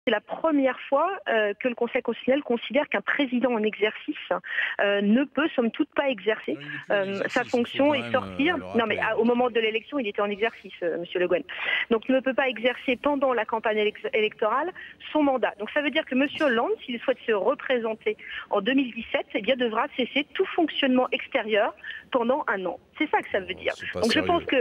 C'est la première fois que le Conseil constitutionnel considère qu'un président en exercice ne peut, somme toute, pas exercer sa fonction et sortir. Non, mais au moment de l'élection, il était en exercice, Monsieur Le Guen. Donc, il ne peut pas exercer pendant la campagne électorale son mandat. Donc, ça veut dire que Monsieur Hollande, s'il souhaite se représenter en 2017, eh bien, devra cesser tout fonctionnement extérieur pendant un an. C'est ça que ça veut dire. Donc, je pense que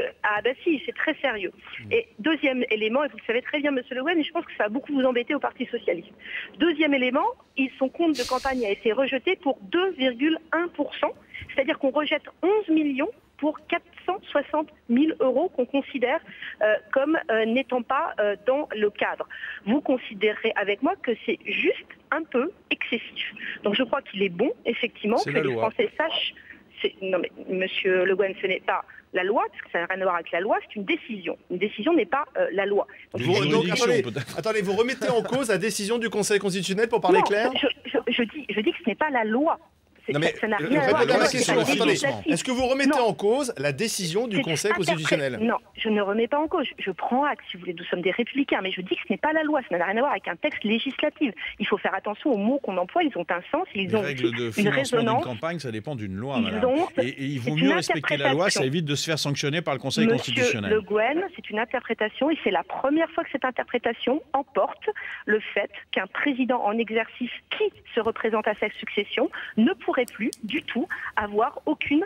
si, c'est très sérieux. Et deuxième élément, et vous le savez très bien, Monsieur Le Guen, et je pense que ça va beaucoup vous embêter au Parti socialiste. Deuxième élément, son compte de campagne a été rejeté pour 2,1%, c'est-à-dire qu'on rejette 11 millions pour 460 000 euros qu'on considère comme n'étant pas dans le cadre. Vous considérez avec moi que c'est juste un peu excessif. Donc je crois qu'il est bon, effectivement, que les Français sachent. Non mais Monsieur Le Guen, ce n'est pas la loi, parce que ça n'a rien à voir avec la loi, c'est une décision. Une décision n'est pas la loi. Donc, attendez, vous remettez en cause la décision du Conseil constitutionnel pour parler clair ? Je dis que ce n'est pas la loi. Non mais, ça n'a rien à voir avec la question. Attendez, est-ce que vous remettez en cause la décision du Conseil constitutionnel ? Non, je ne remets pas en cause. Je prends acte, si vous voulez, nous sommes des républicains, mais je dis que ce n'est pas la loi, ça n'a rien à voir avec un texte législatif. Il faut faire attention aux mots qu'on emploie, ils ont un sens, ils ont une résonance. Les règles de financement d'une campagne, ça dépend d'une loi, madame. Et il vaut mieux respecter la loi, ça évite de se faire sanctionner par le Conseil constitutionnel. Monsieur Le Guen, c'est une interprétation, et c'est la première fois que cette interprétation emporte le fait qu'un président en exercice qui se représente à sa succession ne pourrait plus du tout avoir aucune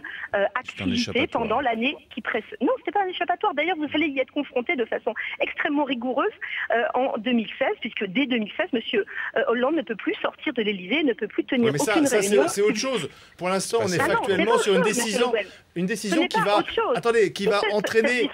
activité pendant l'année qui précède. Non, ce n'était pas un échappatoire. D'ailleurs, vous allez y être confronté de façon extrêmement rigoureuse en 2016, puisque dès 2016, M. Hollande ne peut plus sortir de l'Élysée, ne peut plus tenir aucune réunion. C'est autre chose. Pour l'instant, on est factuellement sur une décision qui va entraîner...